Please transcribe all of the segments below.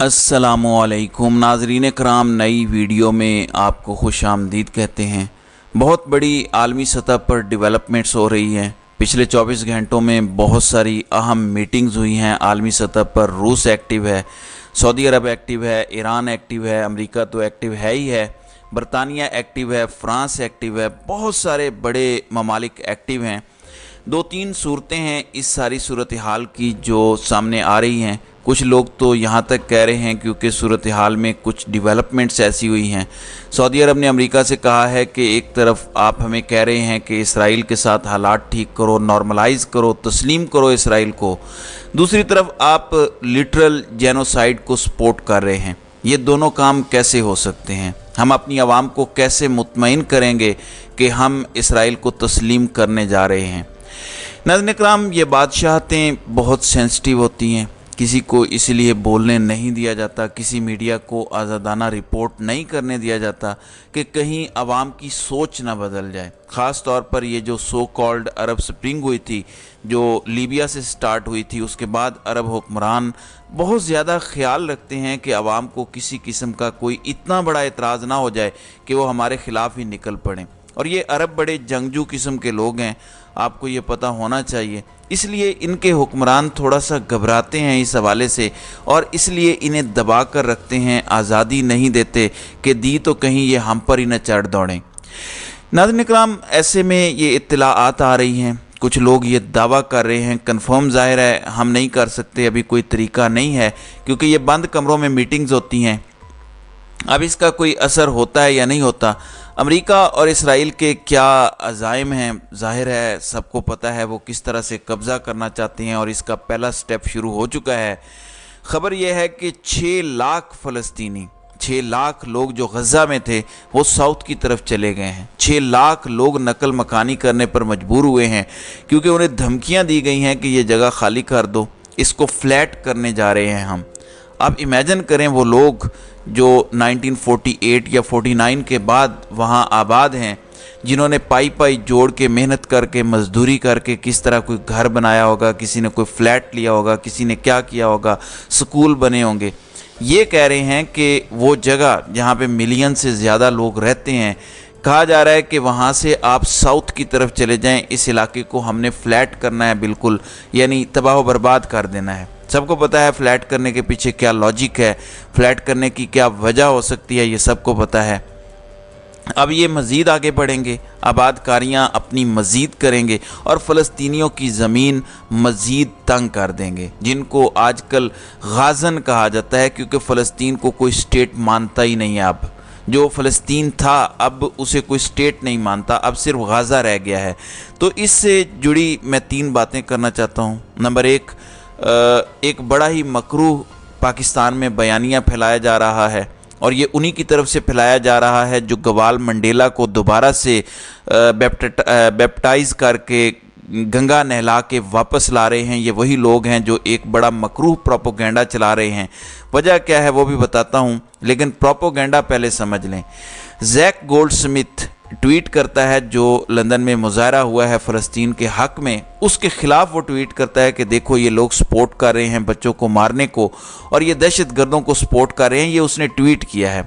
अस्सलामुअलैकुम नाज़रीन कराम, नई वीडियो में आपको खुश आमदीद कहते हैं। बहुत बड़ी आलमी सतह पर डेवलपमेंट्स हो रही हैं। पिछले 24 घंटों में बहुत सारी अहम मीटिंग्स हुई हैं आलमी सतह पर। रूस एक्टिव है, सऊदी अरब एक्टिव है, ईरान एक्टिव है, अमेरिका तो एक्टिव है ही है, बरतानिया एक्टिव है, फ्रांस एक्टिव है, बहुत सारे बड़े ममालिक एक्टिव हैं। दो तीन सूरतें हैं इस सारी सूरत हाल की जो सामने आ रही हैं। कुछ लोग तो यहाँ तक कह रहे हैं क्योंकि सूरत हाल में कुछ डेवलपमेंट्स ऐसी हुई हैं। सऊदी अरब ने अमेरिका से कहा है कि एक तरफ आप हमें कह रहे हैं कि इसराइल के साथ हालात ठीक करो, नॉर्मलाइज करो, तस्लीम करो इसराइल को, दूसरी तरफ आप लिटरल जेनोसाइड को सपोर्ट कर रहे हैं। ये दोनों काम कैसे हो सकते हैं? हम अपनी आवाम को कैसे मुतमईन करेंगे कि हम इसराइल को तस्लीम करने जा रहे हैं? नाज़रीन इकराम, ये बादशाहतें बहुत सेंसिटिव होती हैं, किसी को इसलिए बोलने नहीं दिया जाता, किसी मीडिया को आज़ादाना रिपोर्ट नहीं करने दिया जाता कि कहीं आवाम की सोच ना बदल जाए। ख़ास तौर पर ये जो सो कॉल्ड अरब स्प्रिंग हुई थी, जो लीबिया से स्टार्ट हुई थी, उसके बाद अरब हुक्मरान बहुत ज़्यादा ख्याल रखते हैं कि आवाम को किसी किस्म का कोई इतना बड़ा एतराज़ ना हो जाए कि वो हमारे ख़िलाफ़ ही निकल पड़ें। और ये अरब बड़े जंगजू किस्म के लोग हैं, आपको ये पता होना चाहिए। इसलिए इनके हुक्मरान थोड़ा सा घबराते हैं इस हवाले से और इसलिए इन्हें दबा कर रखते हैं, आज़ादी नहीं देते कि दी तो कहीं ये हम पर ही न चढ़ दौड़ें। नाज़रीन इकराम, ऐसे में ये इत्तलाआत आ रही हैं, कुछ लोग ये दावा कर रहे हैं, कंफर्म ज़ाहिर है हम नहीं कर सकते, अभी कोई तरीका नहीं है क्योंकि ये बंद कमरों में मीटिंग्स होती हैं। अब इसका कोई असर होता है या नहीं होता, अमेरिका और इसराइल के क्या अज़ाइम हैं, ज़ाहिर है सबको पता है वो किस तरह से कब्ज़ा करना चाहते हैं और इसका पहला स्टेप शुरू हो चुका है। ख़बर यह है कि 6 लाख फ़लस्तीनी, 6 लाख लोग जो गज़ा में थे वो साउथ की तरफ चले गए हैं। 6 लाख लोग नकल मकानी करने पर मजबूर हुए हैं क्योंकि उन्हें धमकियां दी गई हैं कि ये जगह खाली कर दो, इसको फ्लैट करने जा रहे हैं हम। अब इमेजिन करें वो लोग जो 1948 या 49 के बाद वहाँ आबाद हैं, जिन्होंने पाई पाई जोड़ के मेहनत करके मजदूरी करके किस तरह कोई घर बनाया होगा, किसी ने कोई फ्लैट लिया होगा, किसी ने क्या किया होगा, स्कूल बने होंगे। ये कह रहे हैं कि वो जगह जहाँ पे मिलियन से ज़्यादा लोग रहते हैं, कहा जा रहा है कि वहाँ से आप साउथ की तरफ चले जाएं, इस इलाके को हमने फ्लैट करना है, बिल्कुल यानी तबाह बर्बाद कर देना है। सबको पता है फ्लैट करने के पीछे क्या लॉजिक है, फ्लैट करने की क्या वजह हो सकती है, ये सबको पता है। अब ये मज़ीद आगे बढ़ेंगे, आबादकारियाँ अपनी मज़ीद करेंगे और फ़लस्तीनियों की ज़मीन मज़ीद तंग कर देंगे, जिनको आजकल गाज़न कहा जाता है क्योंकि फ़लस्तीन को कोई स्टेट मानता ही नहीं है। अब जो फ़लस्तीन था अब उसे कोई स्टेट नहीं मानता, अब सिर्फ गाज़ा रह गया है। तो इससे जुड़ी मैं 3 बातें करना चाहता हूँ। नंबर 1, एक बड़ा ही मकरूह पाकिस्तान में बयानिया फैलाया जा रहा है और ये उन्हीं की तरफ से फैलाया जा रहा है जो गवाल मंडेला को दोबारा से बैप्टाइज करके गंगा नहला के वापस ला रहे हैं। ये वही लोग हैं जो एक बड़ा मकरूह प्रोपोगेंडा चला रहे हैं। वजह क्या है वो भी बताता हूँ, लेकिन प्रोपोगेंडा पहले समझ लें। जैक गोल्डस्मिथ ट्वीट करता है, जो लंदन में मुजाहरा हुआ है फ़लस्तीन के हक़ में, उसके ख़िलाफ़ वो ट्वीट करता है कि देखो ये लोग सपोर्ट कर रहे हैं बच्चों को मारने को और ये दहशत गर्दों को सपोर्ट कर रहे हैं। ये उसने ट्वीट किया है।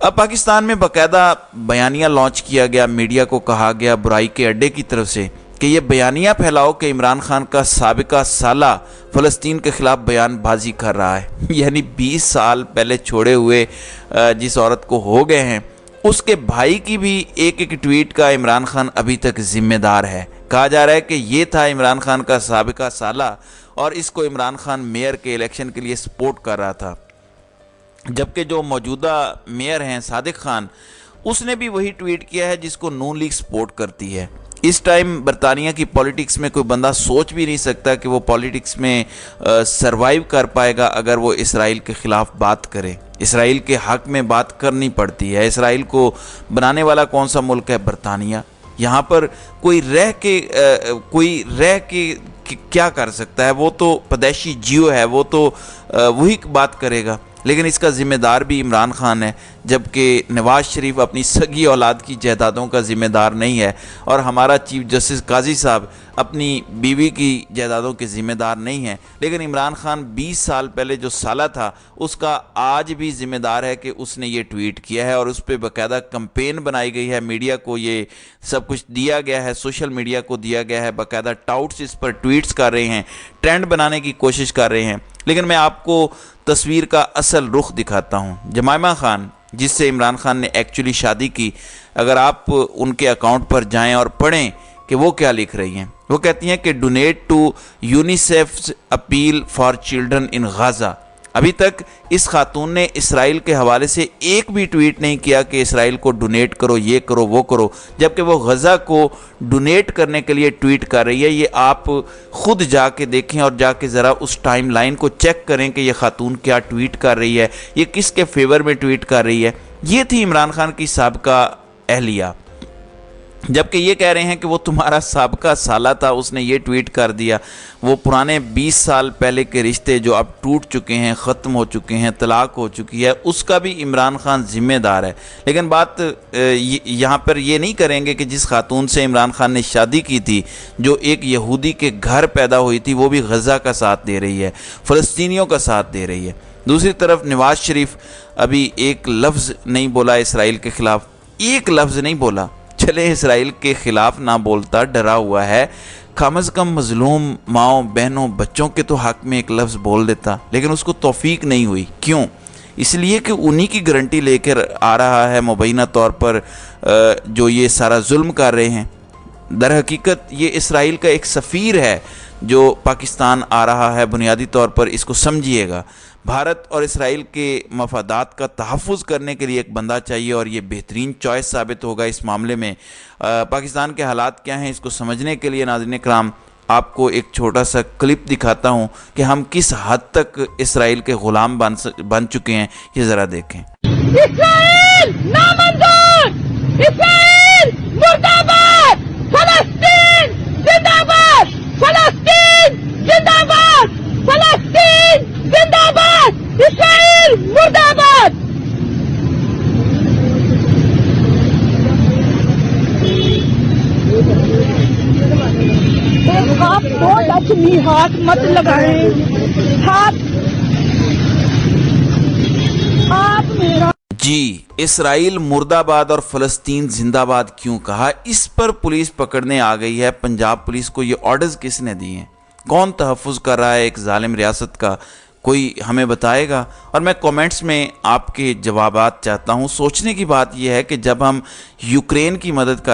अब पाकिस्तान में बाकायदा बयानिया लॉन्च किया गया, मीडिया को कहा गया बुराई के अड्डे की तरफ से कि ये बयानिया फैलाओ कि इमरान खान का साबिका साला फ़लस्तीन के ख़िलाफ़ बयानबाजी कर रहा है। यानी 20 साल पहले छोड़े हुए जिस औरत को हो गए हैं, उसके भाई की भी एक एक ट्वीट का इमरान खान अभी तक ज़िम्मेदार है। कहा जा रहा है कि ये था इमरान खान का साबिका साला और इसको इमरान खान मेयर के इलेक्शन के लिए सपोर्ट कर रहा था, जबकि जो मौजूदा मेयर हैं सादिक खान, उसने भी वही ट्वीट किया है जिसको नून लीग सपोर्ट करती है। इस टाइम बरतानिया की पॉलिटिक्स में कोई बंदा सोच भी नहीं सकता कि वो पॉलिटिक्स में सरवाइव कर पाएगा अगर वो इसराइल के ख़िलाफ़ बात करे। इसराइल के हक़ में बात करनी पड़ती है। इसराइल को बनाने वाला कौन सा मुल्क है? बरतानिया। यहाँ पर कोई रह के क्या कर सकता है? वो तो पैदाइशी जियो है, वो तो वही बात करेगा। لیکن اس کا ذمہ دار بھی عمران خان ہے، جبکہ نواز شریف اپنی سگی اولاد کی جائیدادوں کا ذمہ دار نہیں ہے، اور ہمارا چیف جسٹس قاضی صاحب اپنی بیوی کی جائیدادوں کے ذمہ دار نہیں ہیں۔ لیکن عمران خان 20 سال پہلے جو سالہ تھا اس کا آج بھی ذمہ دار ہے کہ اس نے یہ ٹویٹ کیا ہے، اور اس پہ باقاعدہ کمپین بنائی گئی ہے، میڈیا کو یہ سب کچھ دیا گیا ہے، سوشل میڈیا کو دیا گیا ہے، باقاعدہ ٹاؤٹس اس پر ٹویٹس کر رہے ہیں، ٹرینڈ بنانے کی کوشش کر رہے ہیں۔ لیکن میں آپ کو تصویر کا اصل رخ دکھاتا ہوں۔ جمائمہ خان، جس سے عمران خان نے ایکچولی شادی کی، اگر آپ ان کے اکاؤنٹ پر جائیں اور پڑھیں کہ وہ کیا لکھ رہی ہیں، وہ کہتی ہیں کہ donate to UNICEF's appeal for children in Gaza. ابھی تک اس خاتون نے اسرائیل کے حوالے سے ایک بھی ٹویٹ نہیں کیا کہ اسرائیل کو ڈونیٹ کرو، یہ کرو، وہ کرو، جبکہ وہ غزہ کو ڈونیٹ کرنے کے لیے ٹویٹ کر رہی ہے۔ یہ آپ خود جا کے دیکھیں اور جا کے ذرا اس ٹائم لائن کو چیک کریں کہ یہ خاتون کیا ٹویٹ کر رہی ہے، یہ کس کے فیور میں ٹویٹ کر رہی ہے۔ یہ تھی عمران خان کی سابقہ اہلیہ، جبکہ یہ کہہ رہے ہیں کہ وہ تمہارا سابقہ سالہ تھا، اس نے یہ ٹویٹ کر دیا۔ وہ پرانے 20 سال پہلے کے رشتے جو اب ٹوٹ چکے ہیں، ختم ہو چکے ہیں، طلاق ہو چکی ہے، اس کا بھی عمران خان ذمہ دار ہے۔ لیکن بات یہاں پر یہ نہیں کریں گے کہ جس خاتون سے عمران خان نے شادی کی تھی، جو ایک یہودی کے گھر پیدا ہوئی تھی، وہ بھی غزہ کا ساتھ دے رہی ہے، فلسطینیوں کا ساتھ دے رہی ہے۔ دوسری طرف نواز شریف ابھی ایک لفظ نہیں بولا اسرائیل کے خلاف، ایک لفظ نہیں بولا۔ چلے اسرائیل کے خلاف نہ بولتا، ڈرا ہوا ہے، کم از کم مظلوم ماؤں، بہنوں، بچوں کے تو حق میں ایک لفظ بول دیتا، لیکن اس کو توفیق نہیں ہوئی۔ کیوں؟ اس لیے کہ انہی کی گارنٹی لے کر آ رہا ہے مبینہ طور پر جو یہ سارا ظلم کر رہے ہیں۔ در حقیقت یہ اسرائیل کا ایک سفیر ہے جو پاکستان آ رہا ہے، بنیادی طور پر اس کو سمجھیے گا۔ بھارت اور اسرائیل کے مفادات کا تحفظ کرنے کے لیے ایک بندہ چاہیے، اور یہ بہترین چوائس ثابت ہوگا اس معاملے میں۔ پاکستان کے حالات کیا ہیں اس کو سمجھنے کے لیے ناظرین کرام آپ کو ایک چھوٹا سا کلپ دکھاتا ہوں کہ ہم کس حد تک اسرائیل کے غلام بن چکے ہیں، یہ ذرا دیکھیں۔ اسرائیل نامنظور! اسرائیل مردہ باد! فلسطین زندہ باد! فلسطین زندہ باد! فلسطین زندہ باد! اسرائیل مردہ باد! آپ بہت اچھی ہاتھ مت لگائیں، ہاتھ آپ میرا۔ جی، اسرائیل مردہ آباد اور فلسطین زندہ آباد کیوں کہا؟ اس پر پولیس پکڑنے آ گئی ہے۔ پنجاب پولیس کو یہ آرڈرز کس نے دیے ہیں؟ کون تحفظ کر رہا ہے ایک ظالم ریاست کا؟ کوئی ہمیں بتائے گا؟ اور میں کومنٹس میں آپ کے جوابات چاہتا ہوں۔ سوچنے کی بات یہ ہے کہ جب ہم یوکرین کی مدد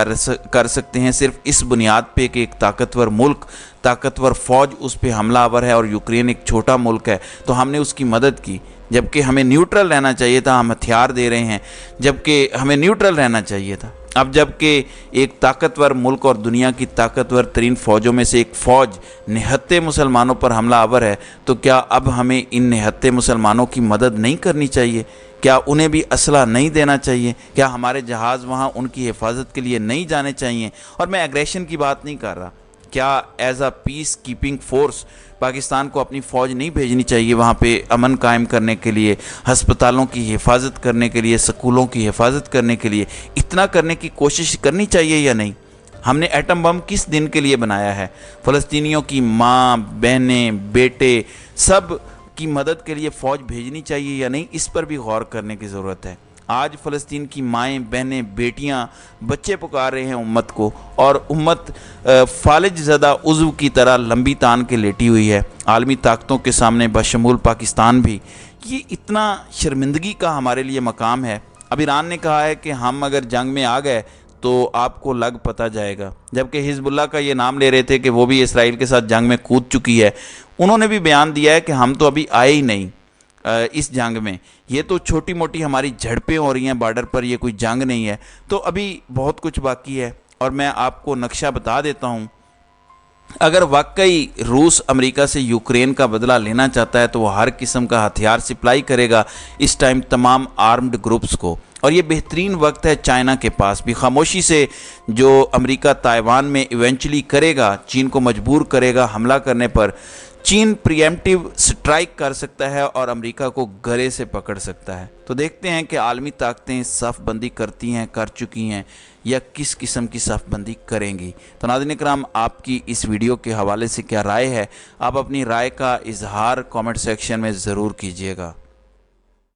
کر سکتے ہیں صرف اس بنیاد پہ کہ ایک طاقتور ملک، طاقتور فوج اس پہ حملہ آور ہے، اور یوکرین ایک چھوٹا ملک ہے، تو ہم نے اس کی مدد کی، جبکہ ہمیں نیوٹرل رہنا چاہیے تھا۔ ہم ہتھیار دے رہے ہیں جبکہ ہمیں نیوٹرل رہنا چاہیے تھا۔ اب جبکہ ایک طاقتور ملک اور دنیا کی طاقتور ترین فوجوں میں سے ایک فوج نہتے مسلمانوں پر حملہ آور ہے، تو کیا اب ہمیں ان نہتے مسلمانوں کی مدد نہیں کرنی چاہیے؟ کیا انہیں بھی اسلحہ نہیں دینا چاہیے؟ کیا ہمارے جہاز وہاں ان کی حفاظت کے لیے نہیں جانے چاہیے؟ اور میں ایگریشن کی بات نہیں کر رہا۔ کیا as a piece keeping force Pakistan کو اپنی فوج نہیں بھیجنی چاہیے وہاں پہ امن قائم کرنے کے لیے، ہسپتالوں کی حفاظت کرنے کے لیے، سکولوں کی حفاظت کرنے کے لیے؟ اتنا کرنے کی کوشش کرنی چاہیے یا نہیں؟ ہم نے ایٹم بم کس دن کے لیے بنایا ہے؟ فلسطینیوں کی ماں، بہنیں، بیٹے، سب کی مدد کے لیے فوج بھیجنی چاہیے یا نہیں؟ اس پر بھی غور کرنے کی ضرورت ہے۔ آج فلسطین کی مائیں، بہنیں، بیٹیاں، بچے پکار رہے ہیں امت کو، اور امت فالج زدہ عضو کی طرح لمبی تان کے لیٹی ہوئی ہے عالمی طاقتوں کے سامنے، بشمول پاکستان بھی۔ یہ اتنا شرمندگی کا ہمارے لیے مقام ہے۔ اب ایران نے کہا ہے کہ ہم اگر جنگ میں آ گئے تو آپ کو لگ پتہ جائے گا، جبکہ حزب اللہ کا یہ نام لے رہے تھے کہ وہ بھی اسرائیل کے ساتھ جنگ میں کود چکی ہے۔ انہوں نے بھی بیان دیا ہے کہ ہم تو ابھی آئے ہی نہیں اس جنگ میں، یہ تو چھوٹی موٹی ہماری جھڑپیں ہو رہی ہیں بارڈر پر، یہ کوئی جنگ نہیں ہے۔ تو ابھی بہت کچھ باقی ہے، اور میں آپ کو نقشہ بتا دیتا ہوں۔ اگر واقعی روس امریکہ سے یوکرین کا بدلہ لینا چاہتا ہے تو وہ ہر قسم کا ہتھیار سپلائی کرے گا اس ٹائم تمام آرمڈ گروپس کو، اور یہ بہترین وقت ہے چائنا کے پاس بھی خاموشی سے جو امریکہ تائیوان میں ایونچولی کرے گا، چین کو مجبور کرے گا حملہ کرنے پر۔ चीन प्रीएम्प्टिव स्ट्राइक कर सकता है और अमेरिका को गले से पकड़ सकता है। तो देखते हैं कि आलमी ताकतें सफ़बंदी करती हैं, कर चुकी हैं या किस किस्म की सफ़बंदी करेंगी। तो नाज़रीन इकराम, आपकी इस वीडियो के हवाले से क्या राय है? आप अपनी राय का इजहार कमेंट सेक्शन में ज़रूर कीजिएगा।